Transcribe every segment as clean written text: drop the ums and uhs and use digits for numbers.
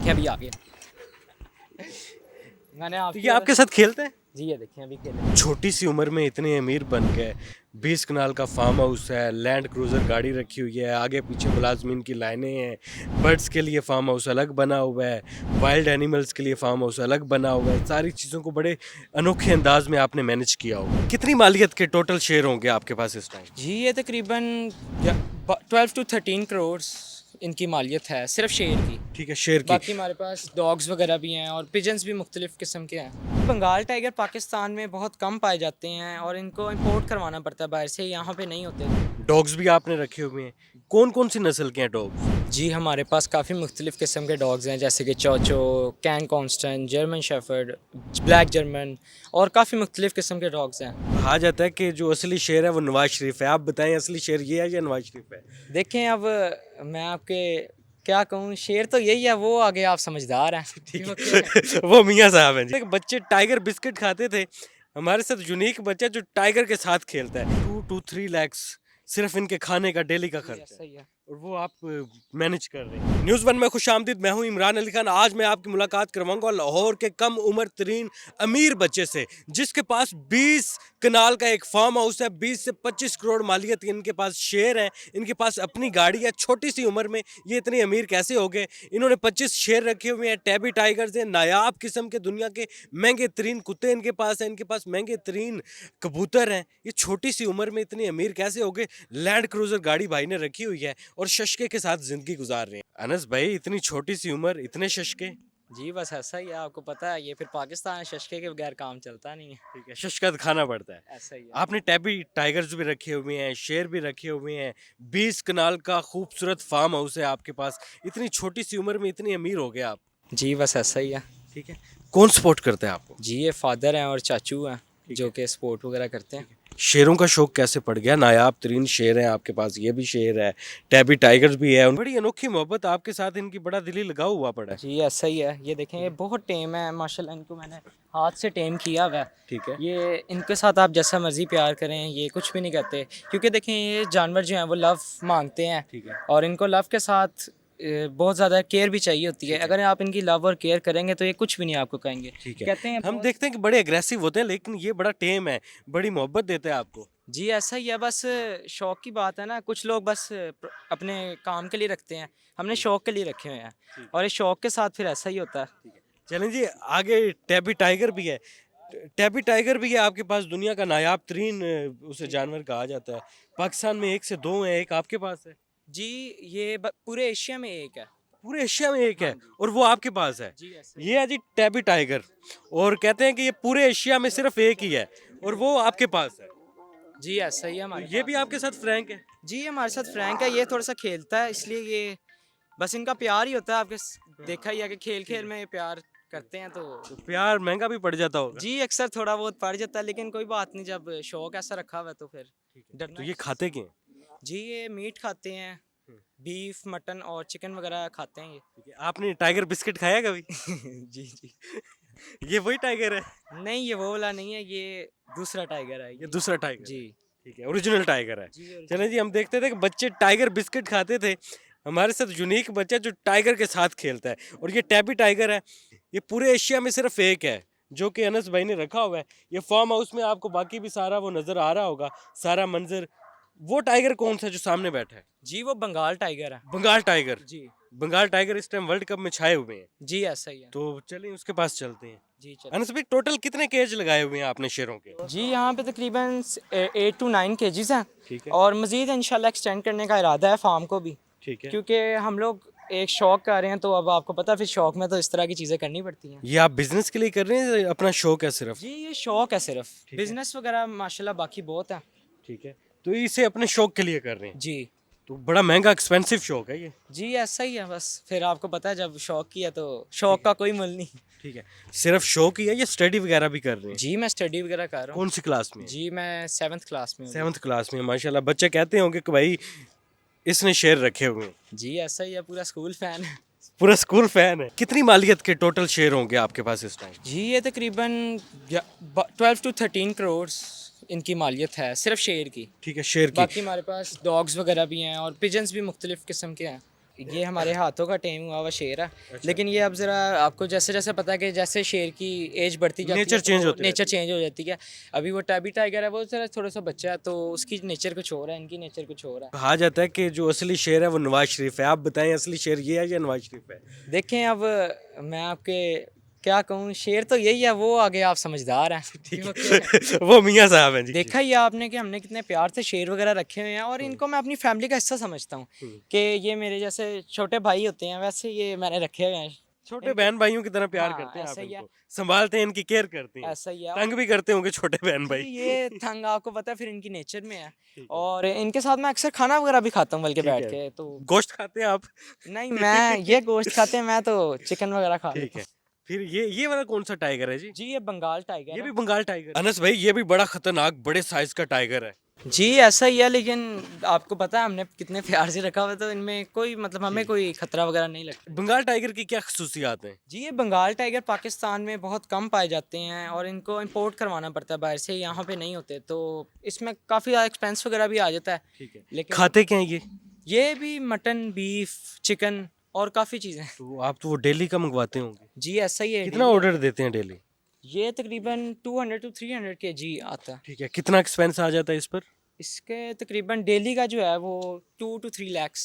देखें अभी आगे मैंने तो ये आपके साथ खेलते हैं? जी ये देखें अभी खेले। छोटी सी उम्र में इतने अमीर बन गए। 20 कनाल का फार्म हाउस है, लैंड क्रूजर गाड़ी रखी हुई है, आगे पीछे मुलाजमीन की लाइनें हैं, बर्ड्स के लिए फार्म हाउस अलग बना हुआ है, वाइल्ड एनिमल्स के लिए फार्म हाउस अलग बना हुआ है। सारी चीज़ों को बड़े अनोखे अंदाज में आपने मैनेज किया होगा। कितनी मालियत के टोटल शेयर होंगे आपके पास इस टाइम? जी ये तकरीबन 12 to 13 करोड़ इनकी मालियत है सिर्फ शेर की। ठीक है, शेयर की। बाकी हमारे पास डॉग्स वगैरह भी हैं और पिजन्स भी मुख्तलिफ किस्म के हैं। बंगाल टाइगर पाकिस्तान में बहुत कम पाए जाते हैं और इनको इंपोर्ट करवाना पड़ता है बाहर से, यहाँ पे नहीं होते। डॉग्स भी आपने रखे हुए हैं, कौन कौन सी नस्ल के हैं डॉग्स? जी हमारे पास काफ़ी मुख्तलिफ किस्म के डॉग्स हैं, जैसे कि चोचो, कैन कॉन्स्टेंट, जर्मन शेफर्ड, ब्लैक जर्मन और काफ़ी मुख्तलिफ किस्म के डॉग्स हैं। कहा जाता है कि जो असली शेर है वो नवाज शरीफ है। आप बताएं असली शेर ये है या नवाज शरीफ है? देखें अब मैं आपके क्या कहूँ, शेर तो यही है, वो आगे आप समझदार हैं। ठीक है वो मियाँ साहब हैं जी। बच्चे टाइगर बिस्किट खाते थे, हमारे साथ यूनिक बच्चा जो टाइगर के साथ खेलता है। 2 to 3 lakhs सिर्फ इनके खाने का डेली का खर्च है, सही है। और वो आप मैनेज कर रहे हैं। न्यूज़ वन में खुश आमदीद, मैं हूं इमरान अली खान। आज मैं आपकी मुलाकात करवाऊंगा लाहौर के कम उम्र तरीन अमीर बच्चे से, जिसके पास 20 कनाल का एक फार्म हाउस है, 20 से 25 करोड़ मालियत की इनके पास शेर है, इनके पास अपनी गाड़ी है। छोटी सी उम्र में ये इतने अमीर कैसे हो गए? इन्होंने 25 शेर रखे हुए हैं, टैबी टाइगर्स हैं, नायाब किस्म के दुनिया के महंगे तरीन कुत्ते इनके पास हैं, इनके पास महंगे तरीन कबूतर हैं। ये छोटी सी उम्र में इतने अमीर कैसे हो गए? लैंड क्रूजर गाड़ी भाई ने रखी हुई है और शशके के साथ जिंदगी गुजार रहे हैं। अनस भाई, इतनी छोटी सी उम्र, इतने शशके? जी बस ऐसा ही है, आपको पता है ये फिर पाकिस्तान शशके के बगैर काम चलता नहीं है। ठीक है, शशका तो खाना पड़ता है। ऐसा ही है। आपने टैबी टाइगर्स भी रखे हुए हैं, शेर भी रखे हुए हैं, 20 कनाल का खूबसूरत फार्म हाउस है आपके पास। इतनी छोटी सी उम्र में इतने अमीर हो गए आप। जी बस ऐसा ही है। ठीक है, कौन सपोर्ट करता है आपको? जी ये फादर हैं और चाचू हैं जो कि स्पोर्ट वगैरह करते हैं। शेरों का शौक कैसे पड़ गया? नायाब तरीन शेर है आपके पास, ये भी शेर है, टैबी टाइगर्स भी है। बड़ी अनोखी मोहब्बत आपके साथ इनकी, बड़ा दिली लगाव हुआ पड़ा है। जी ऐसा ही है, ये देखें ये बहुत टेम है माशाल्लाह, इनको मैंने हाथ से टेम किया हुआ है। ठीक है, ये इनके साथ आप जैसा मर्जी प्यार करें, ये कुछ भी नहीं कहते, क्योंकि देखें ये जानवर जो हैं वो लव मांगते हैं। ठीक है। और इनको लव के साथ बहुत ज़्यादा केयर भी चाहिए होती है। अगर आप इनकी लव और केयर करेंगे तो ये कुछ भी नहीं आपको कहेंगे। ठीक है, कहते हैं हम देखते हैं कि बड़े अग्रेसिव होते हैं, लेकिन ये बड़ा टेम है, बड़ी मोहब्बत देता है आपको। जी ऐसा ही है, बस शौक की बात है ना, कुछ लोग बस अपने काम के लिए रखते हैं, हमने शौक के लिए रखे हुए हैं और इस शौक के साथ फिर ऐसा ही होता है। चलें जी आगे। टैबी टाइगर भी है, टैबी टाइगर भी है आपके पास, दुनिया का नायाब तरीन उसे जानवर कहा जाता है। पाकिस्तान में 1 से 2 हैं, एक आपके पास है। जी ये पूरे एशिया में एक है। पूरे एशिया में एक है और वो आपके पास है। जी ऐसे ये है जी टैबी टाइगर, और कहते हैं कि ये पूरे एशिया में सिर्फ एक ही है और वो आपके पास है। जी ऐसा ही है हमारे ये भी आपके साथ फ्रैंक है? पास। जी हमारे साथ फ्रैंक है, ये थोड़ा सा खेलता है, इसलिए ये बस इनका प्यार ही होता है। आपके देखा ही है कि खेल खेल में प्यार करते हैं तो तो प्यार महंगा भी पड़ जाता होगा। जी अक्सर थोड़ा बहुत पड़ जाता है, लेकिन कोई बात नहीं, जब शौक ऐसा रखा हुआ है तो फिर तो डरना ये खाते क्या हैं? जी ये मीट खाते हैं, बीफ मटन और चिकन वगैरह खाते हैं ये। ठीक है, आपने टाइगर बिस्किट खाया कभी? जी जी ये वही टाइगर है? नहीं ये वो वाला नहीं है, ये दूसरा टाइगर है ये दूसरा टाइगर? जी। ठीक है, ओरिजिनल टाइगर है। जी original। चलें जी, हम देखते थे कि बच्चे टाइगर बिस्किट खाते थे, हमारे साथ यूनिक बच्चा जो टाइगर के साथ खेलता है, और ये टैबी टाइगर है। ये पूरे एशिया में सिर्फ एक है जो कि अनस भाई ने रखा हुआ है। ये फार्म हाउस में आपको बाकी भी सारा वो नज़र आ रहा होगा, सारा मंजर। वो टाइगर कौन सा जो सामने बैठा है? जी वो बंगाल टाइगर है। बंगाल टाइगर? जी बंगाल टाइगर इस टाइम वर्ल्ड कप में छाए हुए हैं। जी ऐसा ही है। तो चलिए उसके पास चलते हैं। जी चलो। अनस भाई, टोटल कितने केज लगाए हुए हैं आपने शेरों के? जी यहाँ पे तकरीबन 8 to 9 केजीज हैं ठीक है। और मज़ीद इंशाल्लाह एक्सटेंड करने का इरादा है फार्म को भी, ठीक है, क्योंकि हम लोग एक शौक कर रहे हैं, तो अब आपको पता है फिर शौक में तो इस तरह की चीज़ें करनी पड़ती हैं। ये आप बिजनेस के लिए कर रहे हैं या अपना शौक है सिर्फ? जी ये शौक है सिर्फ, है। बिजनेस वगैरह माशाल्लाह बाकी बहुत है। ठीक है, तो इसे अपने शौक के लिए कर रहे हैं। जी तो बड़ा महंगा एक्सपेंसिव शौक है ये। जी ऐसा ही है, बस फिर आपको पता है जब शौक किया तो शौक का कोई मुल नहीं। ठीक है, सिर्फ शौक ही है या स्टडी वगैरह भी कर रहे हैं? जी मैं स्टडी वगैरह कर रहा हूँ। कौन सी क्लास में? जी मैं 7th क्लास में हूँ। 7th क्लास में? माशाल्लाह, बच्चे कहते होंगे कि भाई इसने शेर रखे हुए हैं। जी ऐसा ही है, पूरा स्कूल फैन है। पूरा स्कूल फैन है। कितनी मालियत के टोटल शेयर होंगे आपके पास इस टाइम? जी ये तकरीबन 12 to 13 करोड़ इनकी मालियत है सिर्फ शेर की। ठीक है, शेर की। बाकी हमारे पास डॉग्स वगैरह भी हैं और पिजन्स भी मुख्तलिफ किस्म के हैं। ये हमारे हाथों का टेम हुआ हुआ शेर है। लेकिन ये अब ज़रा आपको जैसे जैसे पता है कि जैसे शेर की एज बढ़ती जाती नेचर है चेंज होती नेचर चेंज हो जाती है। अभी वो टैबी टाइगर है, वो ज़रा थोड़ा सा बच्चा है, तो उसकी नेचर कुछ और है, इनकी नेचर कुछ और है। कहा जाता है कि जो असली शेर है वो नवाज शरीफ है। आप बताएं असली शेर ये है या नवाज शरीफ है? देखें अब मैं आपके क्या कहूँ, शेर तो यही है, वो आगे आप समझदार हैं। ठीक क्योंकि है। वो मियाँ साहब हैं जी। देखा ही है आपने कि हमने कितने प्यार से शेर वगैरह रखे हुए हैं, और इनको मैं अपनी फैमिली का हिस्सा समझता हूँ कि ये मेरे जैसे छोटे भाई होते हैं, वैसे ये मैंने रखे हुए हैं। छोटे बहन भाइयों की तरह प्यार हाँ, करते हैं आप ऐसा ही है। इनको, संभालते हैं, इनकी केयर करते हैं, ऐसा ही है। तंग भी करते होंगे छोटे बहन जी, भाई। ये थंग आपको पता है फिर इनकी नेचर में है। ठीक है। और इनके साथ मैं अक्सर खाना वगैरह भी खाता हूँ बल्कि ठीक बैठ है। के, तो गोश्त खाते हैं आप? नहीं, मैं ये गोश्त खाते हैं, मैं तो चिकन वगैरह खा ठीक लेता है। हूँ। फिर ये वाला कौन सा टाइगर है जी? जी, ये बंगाल टाइगर ये है। भी बंगाल टाइगर। अनस भाई ये भी बड़ा खतरनाक बड़े साइज का टाइगर है। जी, ऐसा ही है, लेकिन आपको पता है हमने कितने प्यार से रखा हुआ है, तो इनमें कोई मतलब हमें कोई खतरा वगैरह नहीं लगता। बंगाल टाइगर की क्या खसूसियात हैं? जी, ये बंगाल टाइगर पाकिस्तान में बहुत कम पाए जाते हैं, और इनको इंपोर्ट करवाना पड़ता है बाहर से, यहाँ पे नहीं होते, तो इसमें काफ़ी ज़्यादा एक्सपेंस वगैरह भी आ जाता है। ठीक है। लेकिन खाते क्या हैं ये? ये भी मटन, बीफ, चिकन और काफ़ी चीज़ें। तो आप तो वो डेली का मंगवाते होंगे। जी, ऐसा ही है। कितना ऑर्डर देते हैं डेली? ये तकरीबन 200 to 300 kg आता है। ठीक है। कितना एक्सपेंस आ जाता है इस पर? इसके तकरीबन डेली का जो है वो 2 to 3 lakhs।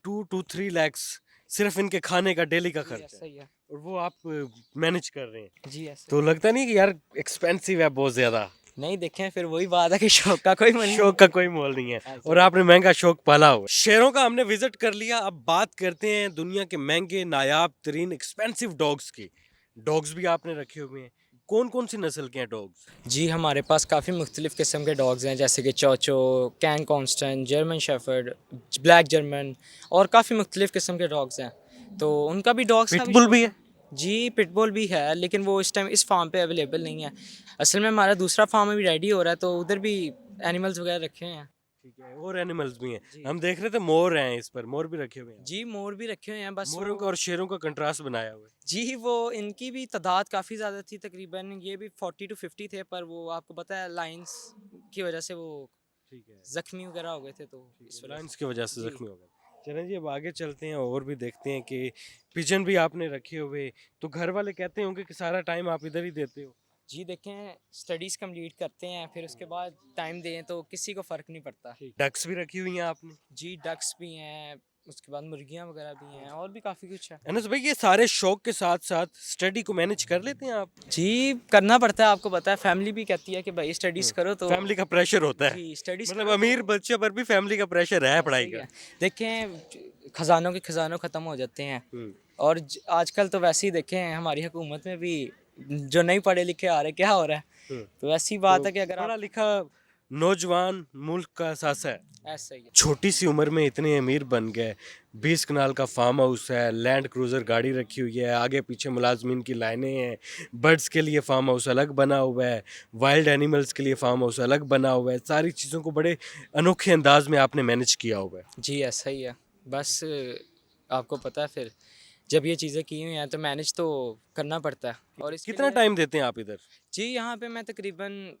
2 to 3 lakhs सिर्फ इनके खाने का डेली का जी, खर्च ऐसा है, ही है। और वो आप मैनेज कर रहे हैं। जी, ऐसा तो लगता नहीं कि यार एक्सपेंसिव है बहुत ज्यादा? नहीं, देखें फिर वही बात है कि शौक का कोई मन शौक का कोई मोल नहीं है, ऐसा और आपने महंगा शौक पाला हुआ है। शेरों का हमने विजिट कर लिया, अब बात करते हैं दुनिया के महंगे नायाब तरीन एक्सपेंसिव डॉग्स की। डॉग्स भी आपने रखे हुए हैं, कौन कौन सी नस्ल के हैं डॉग्स? जी, हमारे पास काफ़ी मुख्तलिफ़ किस्म के डॉग्स हैं, जैसे कि चौचो, कैन कॉन्स्टेंट, जर्मन शेफर्ड, ब्लैक जर्मन, और काफ़ी मुख्तलिफ़ किस्म के डॉग्स हैं। तो उनका भी डॉग्स का पिटबुल भी है? जी, पिटबुल भी है, लेकिन वो इस टाइम इस फार्म पे अवेलेबल नहीं है। असल में हमारा दूसरा फार्म अभी रेडी हो रहा है, तो उधर भी एनिमल्स वगैरह रखे हुए हैं। ठीक है, और एनिमल्स भी हैं। जी। हम देख रहे थे मोर हैं, इस पर मोर भी रखे हुए हैं। जी, मोर भी रखे हुए हैं, बस मोरों का और शेरों का कंट्रास्ट बनाया हुआ है। जी, वो इनकी भी तादाद काफ़ी ज़्यादा थी, तकरीबन ये भी 40 to 50 थे, पर वो आपको पता है लाइन्स की वजह से वो ठीक है। ज़ख्मी वगैरह हो गए थे, तो इस वजह लाइन्स की वजह से जी। जख्मी हो गए। चलें जी, अब आगे चलते हैं और भी देखते हैं कि पिजन भी आपने रखे हुए, तो घर वाले कहते होंगे कि सारा टाइम आप इधर ही देते हो। जी, देखें स्टडीज़ कंप्लीट करते हैं, फिर उसके बाद टाइम दें तो किसी को फ़र्क नहीं पड़ता। डक्स भी रखी हुई हैं आपने? जी, डक्स भी हैं, उसके बाद मुर्गियाँ वगैरह भी हैं, और भी काफ़ी कुछ है। अनस भाई ये सारे शौक के साथ साथ स्टडी को मैनेज कर लेते हैं आप? जी, करना पड़ता है, आपको पता है फैमिली भी कहती है कि भाई स्टडीज़ करो, तो फैमिली का प्रेशर होता है, जी, स्टडीज़ मतलब अमीर बच्चे पर भी फैमिली का प्रेशर है पढ़ाई सही का। है। देखें खजानों के खजानों ख़त्म हो जाते हैं, हम्म। और आजकल तो वैसे ही देखें हमारी हुकूमत में भी जो नहीं पढ़े लिखे आ रहे, क्या हो रहा है। हम्म। तो ऐसी बात तो है कि अगर पढ़ा आप लिखा नौजवान मुल्क का सासा है। ऐसा ही है। छोटी सी उम्र में इतने अमीर बन गए, 20 कनाल का फार्म हाउस है, लैंड क्रूजर गाड़ी रखी हुई है, आगे पीछे मुलाजमीन की लाइनें हैं, बर्ड्स के लिए फार्म हाउस अलग बना हुआ है, वाइल्ड एनिमल्स के लिए फार्म हाउस अलग बना हुआ है, सारी चीज़ों को बड़े अनोखे अंदाज में आपने मैनेज किया हुआ है। जी, ऐसा ही है। बस आपको पता है फिर जब ये चीज़ें की हुई हैं तो मैनेज तो करना पड़ता है, और इसके कितना लिए टाइम देते हैं आप इधर? जी, यहाँ पे मैं तकरीबन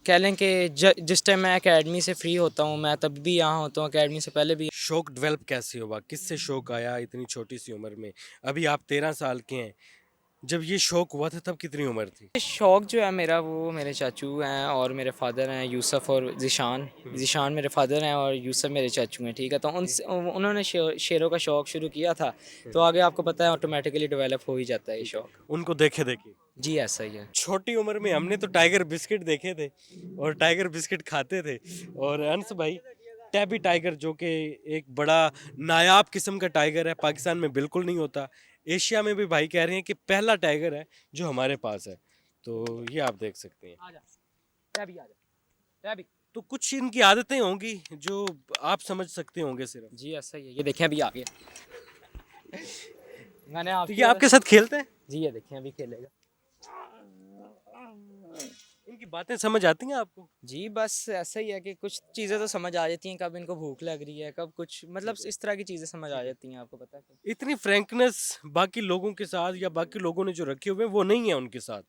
कह लें कि जिस टाइम मैं एकेडमी से फ्री होता हूँ, मैं तब भी यहाँ होता हूँ, एकेडमी से पहले भी। शौक डेवलप कैसे हुआ, किससे शौक आया इतनी छोटी सी उम्र में? अभी आप 13 साल के हैं, जब ये शौक हुआ था तब कितनी उम्र थी? शौक जो है मेरा, वो मेरे चाचू हैं और मेरे फादर हैं, यूसुफ और ज़ीशान। ज़ीशान मेरे फादर हैं और यूसुफ मेरे चाचू हैं, ठीक है। तो उन्होंने शेरों का शौक़ शुरू किया था, तो आगे आपको पता है ऑटोमेटिकली डेवलप हो ही जाता है ये शौक़। उनको देखे देखे? जी, ऐसा ही है। छोटी उम्र में हमने तो टाइगर बिस्किट देखे थे और टाइगर बिस्किट खाते थे, और अंश भाई टैबी टाइगर जो कि एक बड़ा नायाब किस्म का टाइगर है, पाकिस्तान में बिल्कुल नहीं होता, एशिया में भी भाई कह रहे हैं कि पहला टाइगर है जो हमारे पास है, तो ये आप देख सकते हैं। तो कुछ इनकी आदतें होंगी जो आप समझ सकते होंगे सिर्फ। जी, ऐसा ही है। ये देखें अभी आ गया। मैंने तो आप ये आपके साथ खेलते हैं? जी, ये देखें अभी खेलेगा। इनकी बातें समझ आती हैं आपको? जी, बस ऐसा ही है कि कुछ चीज़ें तो समझ आ जाती हैं, कब इनको भूख लग रही है, कब कुछ मतलब इस तरह की चीज़ें समझ आ जाती हैं, आपको पता है। इतनी फ्रैंकनेस बाकी लोगों के साथ या बाकी लोगों ने जो रखे हुए हैं वो नहीं है उनके साथ।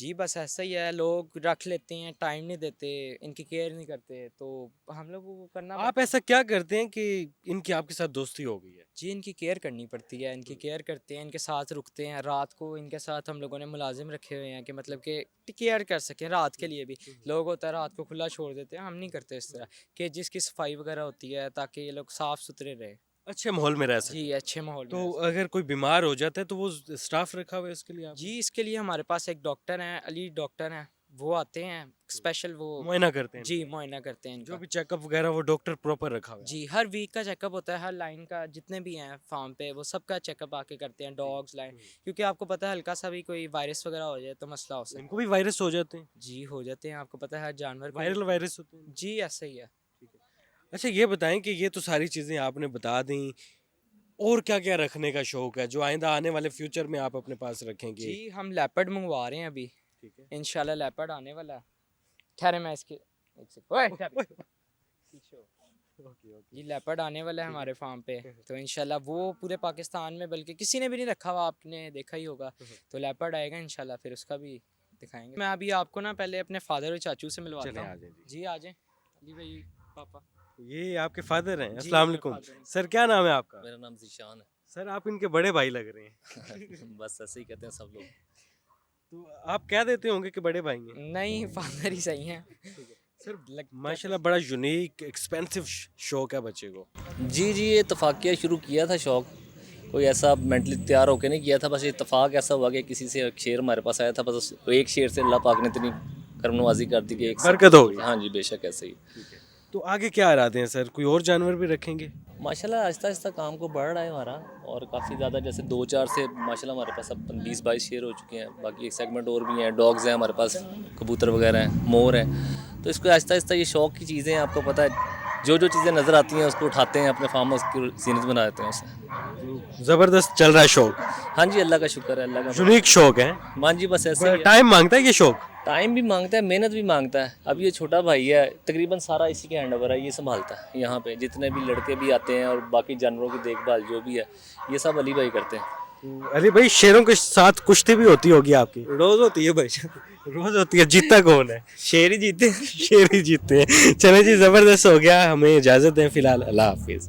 जी बस ऐसा ही है, लोग रख लेते हैं, टाइम नहीं देते, इनकी केयर नहीं करते, तो हम लोग को करना आप ऐसा क्या करते हैं कि इनकी आपके साथ दोस्ती हो गई है? जी इनकी केयर करनी पड़ती है, इनकी केयर करते हैं, इनके साथ रुकते हैं, रात को इनके साथ हम लोगों ने मुलाजिम रखे हुए हैं कि मतलब कि केयर कर सकें रात के लिए भी। लोग होता है रात को खुला छोड़ देते हैं, हम नहीं करते इस तरह कि जिसकी सफाई वगैरह होती है ताकि ये लोग साफ़ सुथरे रहे। अच्छे माहौल में रह सके। जी अच्छे माहौल में तो रह सकें। अगर कोई बीमार हो जाता है तो वो स्टाफ रखा हुआ है उसके लिए आप? जी इसके लिए हमारे पास एक डॉक्टर हैं, अली डॉक्टर हैं, वो आते हैं स्पेशल, वो मुआयना करते हैं? जी मुआयना करते हैं जो इनका। भी चेकअप वगैरह वो डॉक्टर प्रॉपर रखा हुआ है? जी हर वीक का चेकअप होता है, हर लाइन का जितने भी हैं फार्म पे वो सबका चेकअप आके करते हैं, डॉग्स लाइन, क्योंकि आपको पता है हल्का सा भी कोई वायरस वगैरह हो जाए तो मसला हो सकता है। इनको भी वायरस हो जाते हैं? जी हो जाते हैं, आपको पता है हर जानवर को। वायरल वायरस होते हैं? जी ऐसा ही है। अच्छा ये बताएं कि ये तो सारी चीज़ें आपने बता दी, और क्या क्या रखने का शौक है जो आइंदा आने वाले फ्यूचर में आप अपने पास रखेंगे? जी हम लेपर्ड मंगवा रहे हैं अभी, ठीक है। इंशाल्लाह लेपर्ड आने वाला है। ठहरे मैं इसके एक सेकंड, ओए ठहर, पीछे हो। जी लेपर्ड आने वाला है हमारे फार्म पे, तो इंशाल्लाह वो पूरे पाकिस्तान में, बल्कि किसी ने भी नहीं रखा हुआ, आपने देखा ही होगा, तो लेपर्ड आएगा इंशाल्लाह, फिर उसका भी दिखाएंगे। मैं अभी आपको ना पहले अपने फादर और चाचू से मिलवाता चलें, हूँ। आ जाएं जी। जी आ जाएं अली भाई पापा। ये आपके फादर हैं? जी, अस्सलाम मेरे वालेकुम। father हैं। सर क्या नाम है आपका? मेरा नाम ज़ीशान है। सर आप इनके बड़े भाई लग रहे हैं। बस ऐसे ही कहते हैं सब लोग। तो आप क्या देते होंगे कि बड़े भाई हैं? नहीं फादर ही सही हैं। सर माशाल्लाह बड़ा यूनिक एक्सपेंसिव शौक है बच्चे को। जी जी, ये इत्तफाकिया शुरू किया था शौक़, कोई ऐसा मेंटली तैयार होकर नहीं किया था, बस इत्तफाक ऐसा हुआ कि किसी से एक शेर हमारे पास आया था, बस एक शेर से अल्लाह पाक ने इतनी करमनवाजी कर दी कि एक बरकत हो गई। हाँ जी बेशक ऐसे ही। तो आगे क्या इरादे हैं सर? कोई और जानवर भी रखेंगे? माशाल्लाह आहिस्ता आहिस्ता काम को बढ़ रहा है हमारा, और काफ़ी ज़्यादा जैसे 2-4 से माशाल्लाह हमारे पास अब 20-22 शेर हो चुके हैं, बाकी एक सेगमेंट और भी हैं, डॉग्स हैं हमारे पास, कबूतर वगैरह हैं, मोर हैं। तो इसको आहिस्ता आहिस्ता ये शौक़ की चीज़ें हैं, आपको पता है जो जो चीज़ें नज़र आती हैं उसको उठाते हैं, अपने फार्म हाउस की जीनत बना देते हैं उसे। ज़बरदस्त चल रहा है शौक, हाँ जी अल्लाह का शुक्र है, अल्लाह का। यूनिक शौक है। हाँ जी बस ऐसे ही है। टाइम मांगता है ये शौक? टाइम भी मांगता है, मेहनत भी मांगता है। अब ये छोटा भाई है, तकरीबन सारा इसी के हैंड ओवर है, ये संभालता है। यहाँ पे जितने भी लड़के भी आते हैं और बाकी जानवरों की देखभाल जो भी है ये सब अली भाई करते हैं। अली भाई शेरों के साथ कुश्ती भी होती होगी आपकी? रोज होती है भाई। रोज होती है। जीतता कौन है? शेर ही जीते हैं। शेर ही जीतते हैं। चले जी ज़बरदस्त हो गया, हमें इजाज़त दें फिलहाल, अल्लाह हाफिज़।